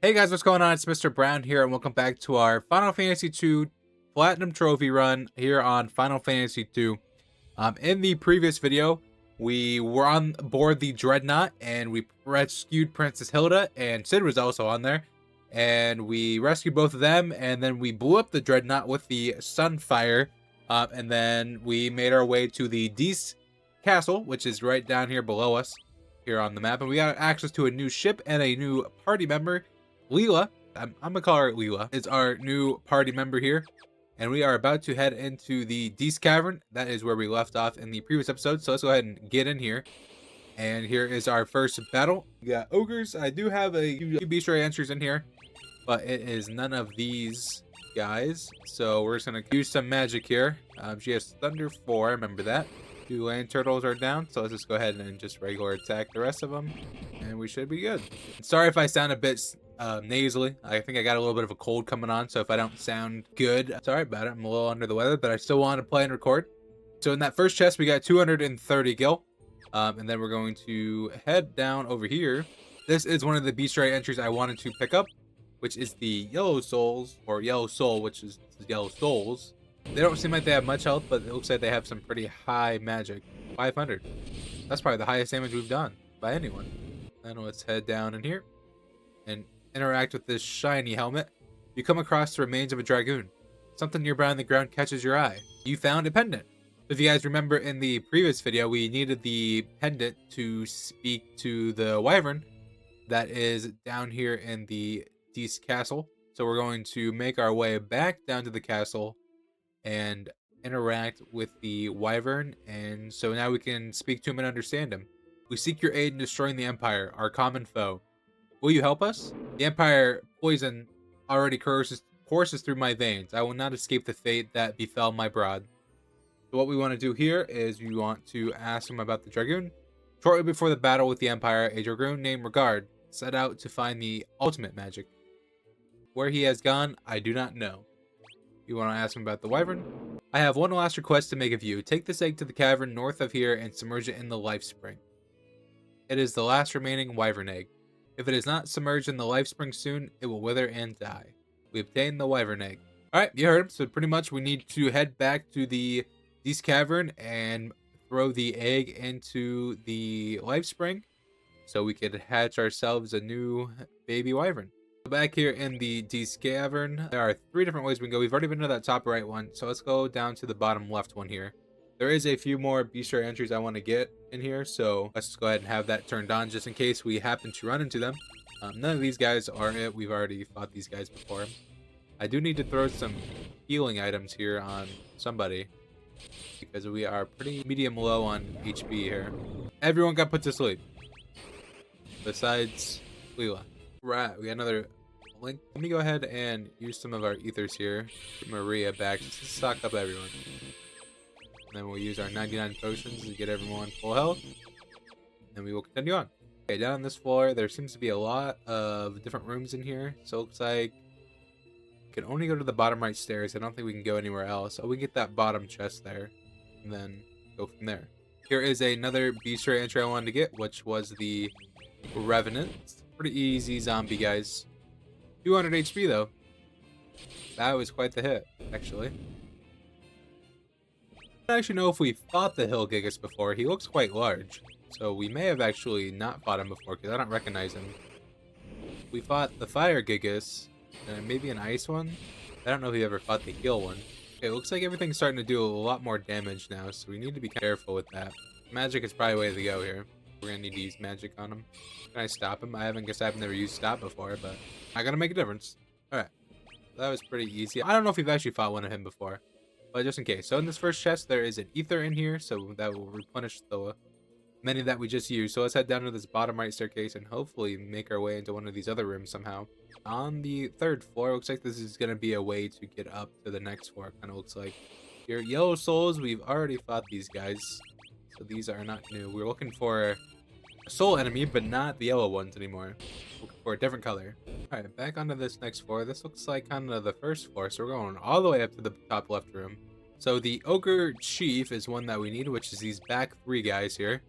Hey guys, what's going on? It's Mrbrown here, and welcome back to our Final Fantasy II Platinum Trophy run here on Final Fantasy II. In the previous video, we were on board the Dreadnought, and we rescued Princess Hilda, and Sid was also on there. And we rescued both of them, and then we blew up the Dreadnought with the Sunfire. And then we made our way to the Dees Castle, which is right down here below us, here on the map. And we got access to a new ship and a new party member. Leela, I'm gonna call her Leela, is our new party member here, and we are about to head into the Dees Cavern. That is where we left off in the previous episode, so let's go ahead and get in here. And here is our first battle. We got ogres. I do have a few bestiary entries in here, but it is none of these guys, so we're just gonna use some magic here. She has Thunder 4, remember that. 2 land turtles are down, so let's just go ahead and just regular attack the rest of them, and we should be good. Sorry if I sound a bit nasally. I think I got a little bit of a cold coming on, so if I don't sound good, sorry about it. I'm a little under the weather, but I still want to play and record. So in that first chest, we got 230 gil, and then we're going to head down over here. This is one of the bestiary entries I wanted to pick up, which is the Yellow Souls, or Yellow Soul, which is Yellow Souls. They don't seem like they have much health, but it looks like they have some pretty high magic. 500. That's probably the highest damage we've done by anyone. Then let's head down in here and interact with this shiny helmet. You come across the remains of a dragoon. Something nearby on the ground catches your eye. You found a pendant. If you guys remember in the previous video, we needed the pendant to speak to the Wyvern that is down here in the Dees Castle. So we're going to make our way back down to the castle and interact with the Wyvern, and so now we can speak to him and understand him. We seek your aid in destroying the Empire, our common foe. Will you help us? The Empire poison already courses through my veins. I will not escape the fate that befell my brood. So what we want to do here is we want to ask him about the Dragoon. Shortly before the battle with the Empire, a Dragoon named Regard set out to find the ultimate magic. Where he has gone, I do not know. You want to ask him about the Wyvern? I have one last request to make of you. Take this egg to the cavern north of here and submerge it in the life spring. It is the last remaining Wyvern egg. If it is not submerged in the life spring soon, it will wither and die. We obtained the Wyvern egg. Alright, you heard him. So pretty much we need to head back to the Dees Cavern and throw the egg into the life spring so we could hatch ourselves a new baby Wyvern. Back here in the Dees Cavern, there are 3 different ways we can go. We've already been to that top right one, so let's go down to the bottom left one here. There is a few more bestiary entries I want to get in here, so let's just go ahead and have that turned on just in case we happen to run into them. None of these guys are it. We've already fought these guys before. I do need to throw some healing items here on somebody because we are pretty medium low on HP here. Everyone got put to sleep besides Leela. Right, we got another link. Let me go ahead and use some of our ethers here. Get Maria back just to stock up everyone. And then we'll use our 99 potions to get everyone full health. And we will continue on. Okay, down on this floor, there seems to be a lot of different rooms in here. So it looks like we can only go to the bottom right stairs. I don't think we can go anywhere else. Oh, we can get that bottom chest there. And then go from there. Here is another bestiary entry I wanted to get, which was the Revenant. Pretty easy zombie, guys. 200 HP, though. That was quite the hit, actually. I don't actually know if we fought the Hill Gigas before. He looks quite large. So we may have actually not fought him before, because I don't recognize him. We fought the Fire Gigas, and maybe an Ice one. I don't know if we ever fought the Heal one. Okay, it looks like everything's starting to do a lot more damage now, so we need to be careful with that. Magic is probably the way to go here. We're gonna need to use magic on him. Can I stop him? I've never used stop before, but I gotta make a difference. Alright. That was pretty easy. I don't know if we've actually fought one of him before, but just in case. So in this first chest, there is an ether in here, so that will replenish the many that we just used. So let's head down to this bottom right staircase and hopefully make our way into one of these other rooms somehow. On the 3rd floor, looks like this is gonna be a way to get up to the next floor. Kind of looks like. Your Yellow Souls, we've already fought these guys, so these are not new. We're looking for a soul enemy, but not the yellow ones anymore. Looking for a different color. Alright, back onto this next floor. This looks like kind of the first floor, so we're going all the way up to the top left room. So the Ogre Chief is one that we need, which is these back 3 guys here.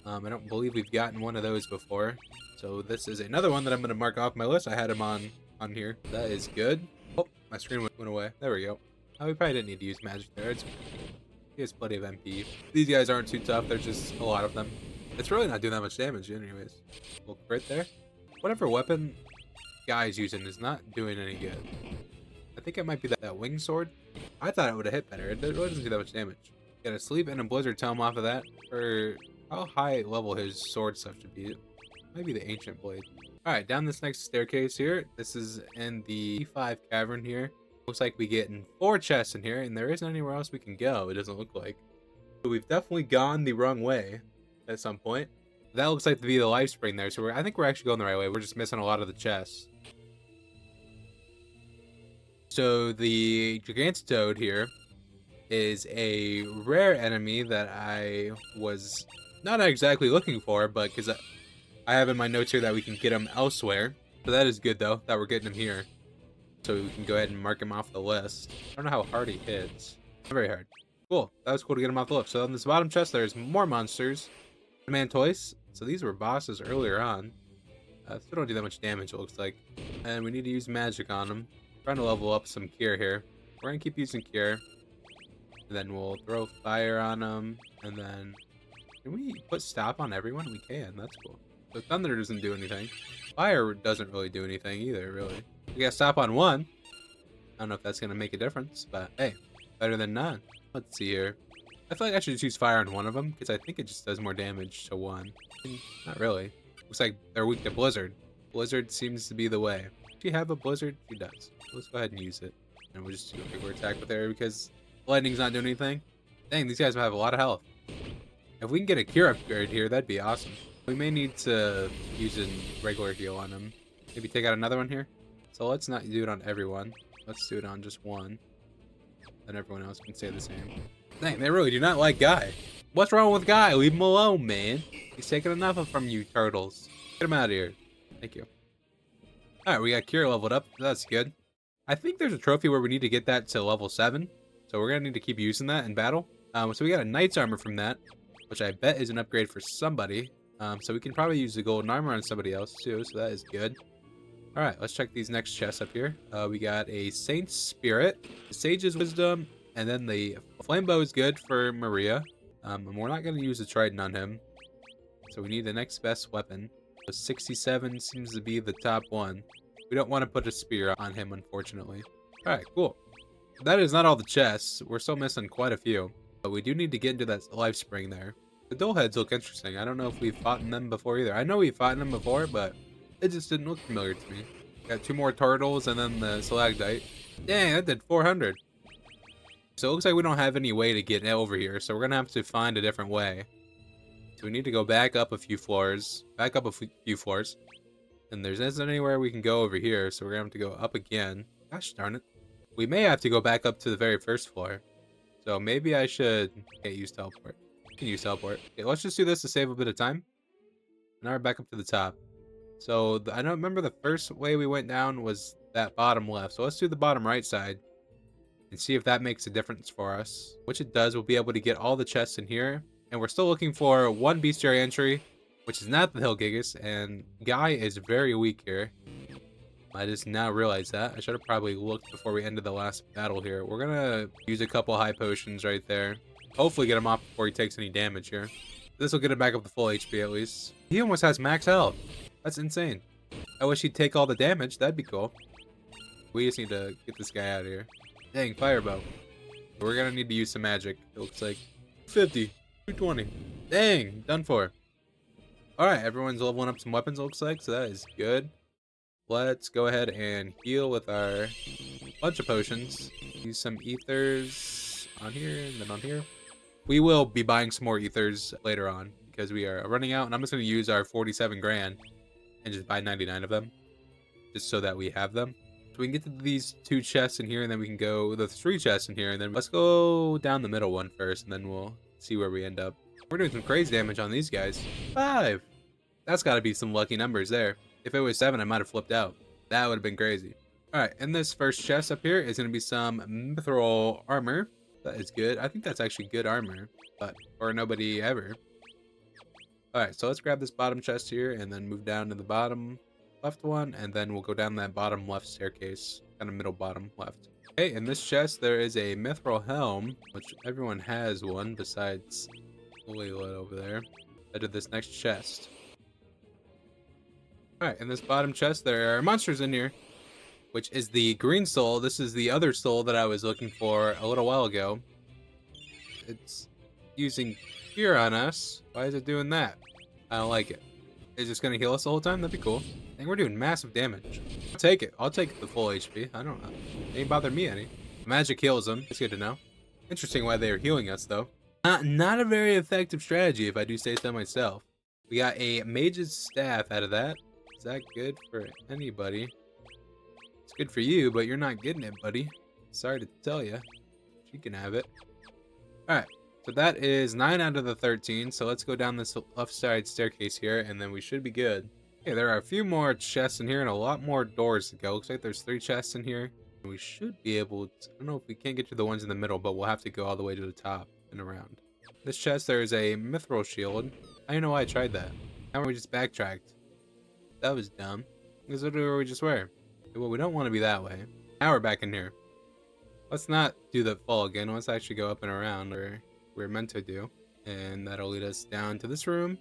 I don't believe we've gotten one of those before. So this is another one that I'm going to mark off my list. I had him on here. That is good. Oh, my screen went away. There we go. Oh, we probably didn't need to use magic there. He has plenty of MP. These guys aren't too tough. There's just a lot of them. It's really not doing that much damage anyways. We'll crit there. Whatever weapon guy's using is not doing any good. I think it might be that wing sword. I thought it would have hit better. It really doesn't do that much damage. Got a sleep and a blizzard tell him off of that. For how high level his sword stuff should be. Maybe the ancient blade. Alright, down this next staircase here. This is in the E5 cavern here. Looks like we get 4 chests in here, and there isn't anywhere else we can go, it doesn't look like. So we've definitely gone the wrong way at some point. That looks like to be the life spring there, so I think we're actually going the right way. We're just missing a lot of the chests. So the Gigantitoad here is a rare enemy that I was not exactly looking for, but because I have in my notes here that we can get him elsewhere. So that is good though, that we're getting him here. So we can go ahead and mark him off the list. I don't know how hard he hits. Not very hard. Cool, that was cool to get him off the list. So on this bottom chest there's more monsters. Mantoise. So these were bosses earlier on. Still don't do that much damage, it looks like. And we need to use magic on them. Trying to level up some cure here. We're gonna keep using cure. And then we'll throw fire on them. And then... Can we put stop on everyone? We can, that's cool. So thunder doesn't do anything. Fire doesn't really do anything either, really. We got stop on one. I don't know if that's gonna make a difference, but hey, better than none. Let's see here. I feel like I should just use fire on one of them, because I think it just does more damage to one. Not really. Looks like they're weak to blizzard. Blizzard seems to be the way. Does she have a blizzard? She does. Let's go ahead and use it. And we'll just do a regular attack with her because lightning's not doing anything. Dang, these guys have a lot of health. If we can get a cure upgrade here, that'd be awesome. We may need to use a regular heal on him. Maybe take out another one here. So let's not do it on everyone. Let's do it on just one. Then everyone else can stay the same. Dang, they really do not like Guy. What's wrong with Guy? Leave him alone, man. He's taking enough from you turtles. Get him out of here. Thank you. Alright, we got Cure leveled up. That's good. I think there's a trophy where we need to get that to level 7. So we're going to need to keep using that in battle. So we got a Knight's Armor from that, which I bet is an upgrade for somebody. So we can probably use the golden armor on somebody else too, so that is good. Alright, let's check these next chests up here. We got a Saint's Spirit, Sage's Wisdom, and then the Flame Bow is good for Maria. And we're not going to use the Trident on him. So we need the next best weapon. So 67 seems to be the top one. We don't want to put a spear on him, unfortunately. Alright, cool. That is not all the chests. We're still missing quite a few. But we do need to get into that life spring there. The dull heads look interesting. I don't know if we've fought in them before either. I know we've fought in them before, but it just didn't look familiar to me. Got 2 more turtles and then the stalactite. Dang, that did 400. So it looks like we don't have any way to get over here, so we're gonna have to find a different way. So we need to go back up a few floors. And there isn't anywhere we can go over here, so we're gonna have to go up again. Gosh darn it. We may have to go back up to the very first floor. So maybe I should... Okay, use teleport. Can use teleport. Okay, let's just do this to save a bit of time. Now we're back up to the top. So I don't remember the first way we went down was that bottom left. So let's do the bottom right side and see if that makes a difference for us. Which it does. We'll be able to get all the chests in here. And we're still looking for one bestiary entry, which is not the Hill Gigas. And Guy is very weak here. I just now realized that. I should have probably looked before we ended the last battle here. We're gonna use a couple high potions right there. Hopefully get him off before he takes any damage here. This will get him back up to full HP at least. He almost has max health. That's insane. I wish he'd take all the damage. That'd be cool. We just need to get this guy out of here. Dang, firebow. We're gonna need to use some magic. It looks like 50, 220. Dang, done for. Alright, everyone's leveling up some weapons, it looks like, so that is good. Let's go ahead and heal with our bunch of potions. Use some ethers on here and then on here. We will be buying some more ethers later on because we are running out, and I'm just going to use our 47 grand and just buy 99 of them just so that we have them. So we can get to these 2 chests in here, and then we can go the 3 chests in here, and then let's go down the middle one first, and then we'll see where we end up. We're doing some crazy damage on these guys. 5. That's got to be some lucky numbers there. If it was 7, I might have flipped out. That would have been crazy. Alright, in this first chest up here is going to be some mithril armor. That is good. I think that's actually good armor, but for nobody ever. Alright, so let's grab this bottom chest here and then move down to the bottom left one, and then we'll go down that bottom left staircase, kind of middle bottom left. Okay, in this chest there is a mithril helm, which everyone has one besides Layla over there. I did this next chest. Alright, in this bottom chest there are monsters in here, which is the green soul. This is the other soul that I was looking for a little while ago. It's using fear on us. Why is it doing that? I don't like it. Is it just gonna heal us the whole time? That'd be cool. I think we're doing massive damage. I'll take it. I'll take the full HP. I don't know. It ain't bother me any. Magic heals them. It's good to know. Interesting why they are healing us though. Not a very effective strategy if I do say so myself. We got a mage's staff out of that. Is that good for anybody? It's good for you, but you're not getting it, buddy. Sorry to tell you. She can have it. Alright. So that is 9 out of the 13. So let's go down this left side staircase here, and then we should be good. Okay, there are a few more chests in here and a lot more doors to go. Looks like there's 3 chests in here. We should be able to, I don't know if we can't get to the ones in the middle, but we'll have to go all the way to the top and around. This chest, there is a mithril shield. I don't know why I tried that. Now we just backtracked. That was dumb. Because literally where we just were. Well, we don't want to be that way. Now we're back in here. Let's not do the fall again. Let's actually go up and around where we're meant to do. And that'll lead us down to this room,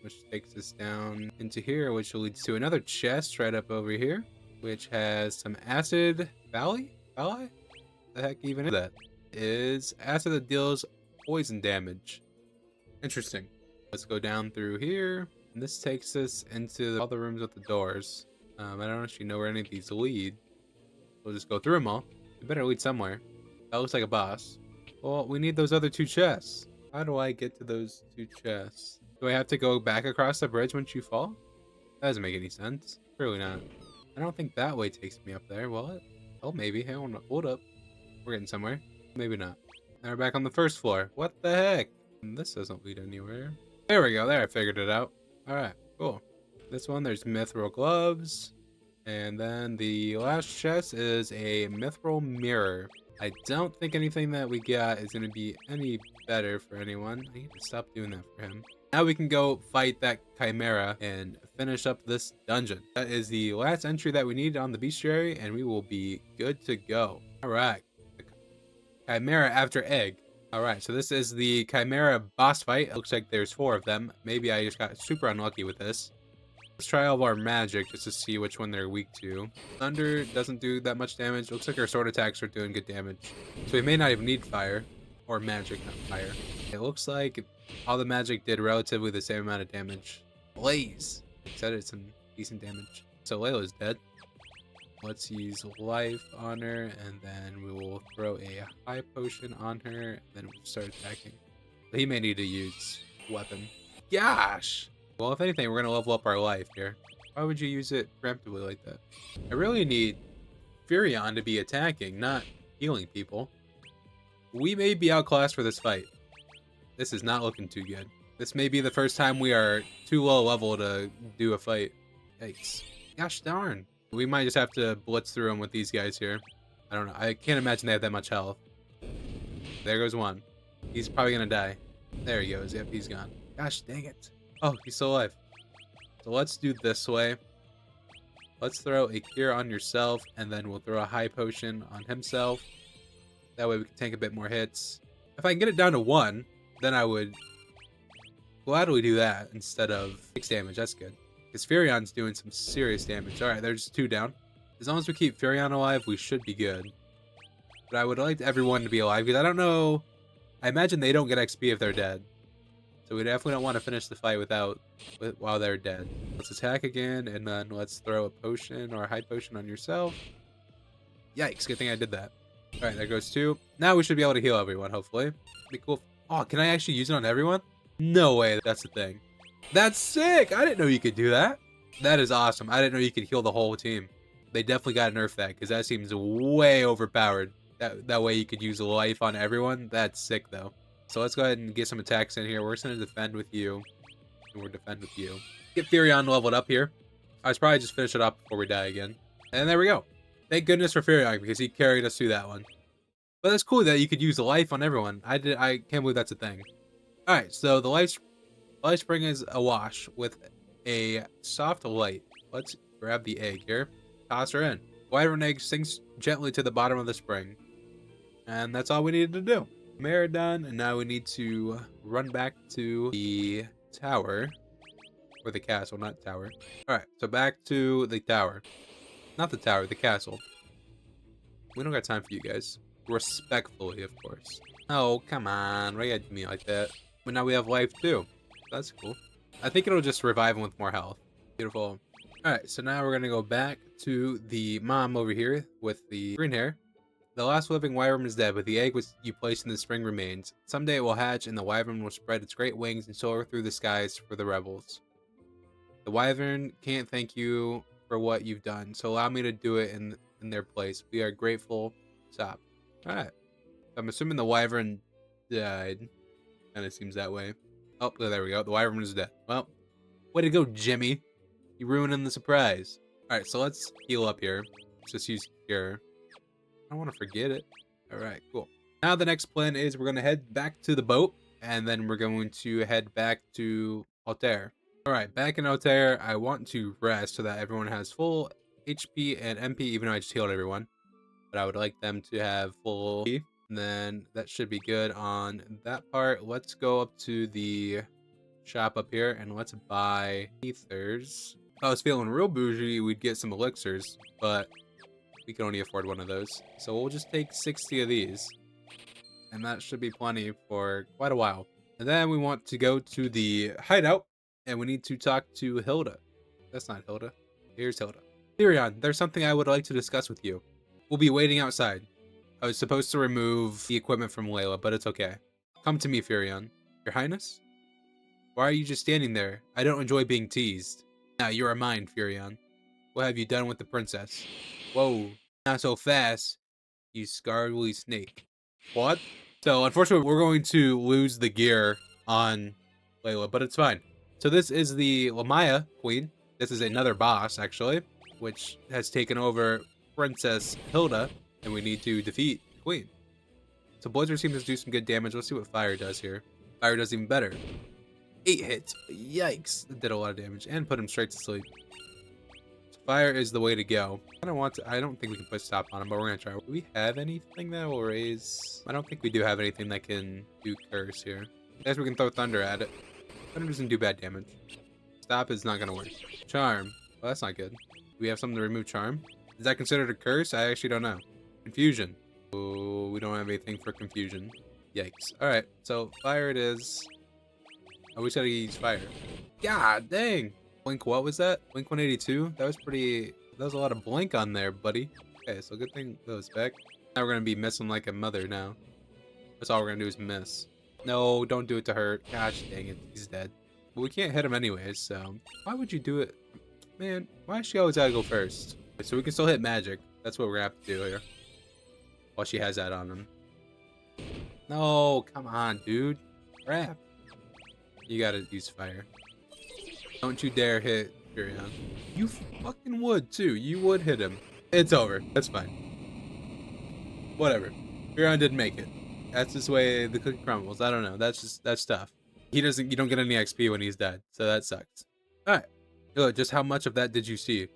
which takes us down into here, which leads to another chest right up over here, which has some acid valley? The heck even is that? Is acid that deals poison damage. Interesting. Let's go down through here. And this takes us into all the rooms with the doors. I don't actually know where any of these lead. We'll just go through them all. They better lead somewhere. That looks like a boss. Well, we need those other 2 chests. How do I get to those 2 chests? Do I have to go back across the bridge once you fall? That doesn't make any sense. Really not. I don't think that way takes me up there, will it? Oh, maybe. Hang on. Hold up. We're getting somewhere. Maybe not. Now we're back on the first floor. What the heck? This doesn't lead anywhere. There we go. There, I figured it out. Alright, cool. This one, there's mithril gloves. And then the last chest is a mithril mirror. I don't think anything that we got is going to be any better for anyone. I need to stop doing that for him. Now we can go fight that chimera and finish up this dungeon. That is the last entry that we need on the bestiary, and we will be good to go. Alright. Chimera after egg. Alright, so this is the chimera boss fight. It looks like there's 4 of them. Maybe I just got super unlucky with this. Let's try all of our magic just to see which one they're weak to. Thunder doesn't do that much damage. Looks like our sword attacks are doing good damage. So we may not even need fire. Or magic, not fire. It looks like all the magic did relatively the same amount of damage. Blaze! Said it's some decent damage. So Layla's dead. Let's use life on her, and then we will throw a high potion on her, and then we'll start attacking. But he may need to use weapon. Gosh! Well, if anything, we're going to level up our life here. Why would you use it preemptively like that? I really need Furion to be attacking, not healing people. We may be outclassed for this fight. This is not looking too good. This may be the first time we are too low level to do a fight. Yikes. Gosh darn. We might just have to blitz through them with these guys here. I don't know. I can't imagine they have that much health. There goes one. He's probably going to die. There he goes. Yep, he's gone. Gosh dang it. Oh, he's still alive. So let's do this way. Let's throw a cure on yourself, and then we'll throw a high potion on himself. That way we can tank a bit more hits. If I can get it down to 1, then I would gladly do that instead of 6 damage. That's good. Because Furion's doing some serious damage. Alright, there's 2 down. As long as we keep Furion alive, we should be good. But I would like everyone to be alive, because I don't know... I imagine they don't get XP if they're dead. So we definitely don't want to finish the fight while they're dead. Let's attack again, and then let's throw a potion or a high potion on yourself. Yikes, good thing I did that. Alright, there goes 2. Now we should be able to heal everyone, hopefully. Be cool. Oh, can I actually use it on everyone? No way, that's the thing. That's sick! I didn't know you could do that. That is awesome. I didn't know you could heal the whole team. They definitely got to nerf that, because that seems way overpowered. That way you could use life on everyone. That's sick, though. So let's go ahead and get some attacks in here. We're just going to defend with you. And we'll defend with you. Get Furion leveled up here. I was probably just finish it up before we die again. And there we go. Thank goodness for Furion, because he carried us through that one. But that's cool that you could use life on everyone. I can't believe that's a thing. Alright, so the life Light spring is awash with a soft light. Let's grab the egg here. Toss her in. Wyvern egg sinks gently to the bottom of the spring. And that's all we needed to do. Mirror done, and now we need to run back to the tower. Or the castle, not tower. Alright, so back to the tower. Not the tower, the castle. We don't got time for you guys. Respectfully, of course. Oh, come on. Why you gotta do me like that? But now we have life too. That's cool. I think it'll just revive him with more health. Beautiful. Alright, so now we're gonna go back to the mom over here with the green hair. The last living wyvern is dead, but the egg you placed in the spring remains. Someday it will hatch, and the wyvern will spread its great wings and soar through the skies for the rebels. The wyvern can't thank you for what you've done, so allow me to do it in their place. We are grateful. Stop. Alright. I'm assuming the wyvern died. Kinda seems that way. Oh, there we go. The wyvern is dead. Well, way to go, Jimmy. You ruining the surprise. Alright, so let's heal up here. Let's just use cure. I don't want to forget it. Alright, cool. Now the next plan is we're going to head back to the boat, and then we're going to head back to Altair. Alright, back in Altair, I want to rest so that everyone has full HP and MP, even though I just healed everyone. But I would like them to have full HP, and then that should be good on that part. Let's go up to the shop up here, and let's buy ethers. If I was feeling real bougie, we'd get some elixirs, but we can only afford one of those. So we'll just take 60 of these, and that should be plenty for quite a while. And then we want to go to the hideout, and we need to talk to Hilda. That's not Hilda. Here's Hilda. Therion, there's something I would like to discuss with you. We'll be waiting outside. I was supposed to remove the equipment from Layla, but it's okay. Come to me, Therion. Your Highness? Why are you just standing there? I don't enjoy being teased. Now, you are mine, Therion. What have you done with the princess? Whoa, not so fast, you scarly snake. What? So, unfortunately, we're going to lose the gear on Layla, but it's fine. So this is the Lamaya Queen. This is another boss, actually, which has taken over Princess Hilda, and we need to defeat the Queen. So Blizzard seems to do some good damage. Let's see what Fire does here. Fire does even better. 8 hits. Yikes. That did a lot of damage and put him straight to sleep. So Fire is the way to go. I don't think we can put stop on him, but we're going to try. Do we have anything that will raise? I don't think we do have anything that can do curse here. I guess we can throw Thunder at it. Thunder doesn't do bad damage. Stop is not going to work. Charm. Well, that's not good. Do we have something to remove Charm? Is that considered a curse? I actually don't know. Confusion. Oh, we don't have anything for confusion. Yikes. Alright, so Fire it is. I wish I could use Fire. God dang. Blink, what was that? Blink 182? That was a lot of blink on there, buddy. Okay, so good thing that was back. Now we're going to be missing like a mother now. That's all we're going to do is miss. No, don't do it to her. Gosh dang it, he's dead. But we can't hit him anyways, so why would you do it? Man, why does she always gotta go first? So we can still hit magic. That's what we're gonna have to do here. While she has that on him. No, come on, dude. Crap. You gotta use Fire. Don't you dare hit Furion. You fucking would too. You would hit him. It's over. That's fine. Whatever. Furion didn't make it. That's just the way the cookie crumbles. I don't know. That's tough. You don't get any XP when he's dead, so that sucks. Alright. Just how much of that did you see?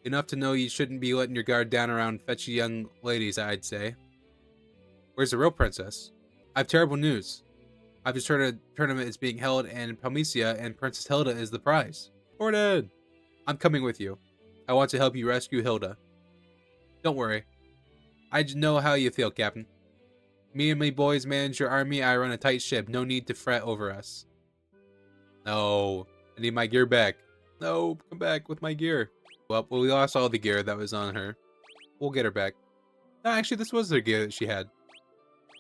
Enough to know you shouldn't be letting your guard down around fetchy young ladies, I'd say. Where's the real princess? I have terrible news. I've just heard a tournament is being held in Palmecia and Princess Hilda is the prize. Reported! I'm coming with you. I want to help you rescue Hilda. Don't worry. I just know how you feel, Captain. Me and my boys manage your army. I run a tight ship. No need to fret over us. No. I need my gear back. No, come back with my gear. Well, we lost all the gear that was on her. We'll get her back. No, actually, this was the gear that she had.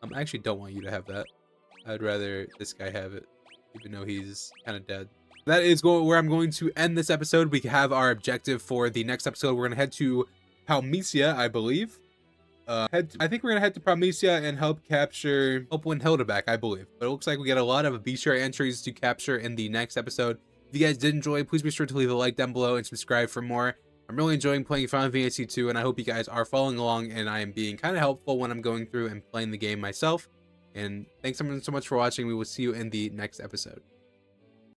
I actually don't want you to have that. I'd rather this guy have it, even though he's kind of dead. That is where I'm going to end this episode. We have our objective for the next episode. We're going to head to Palmecia, I believe. I think we're going to head to Palmecia and help win Hilda back, I believe. But it looks like we get a lot of bestiary entries to capture in the next episode. If you guys did enjoy, please be sure to leave a like down below and subscribe for more. I'm really enjoying playing Final Fantasy 2, and I hope you guys are following along, and I am being kind of helpful when I'm going through and playing the game myself. And thanks so much for watching. We will see you in the next episode.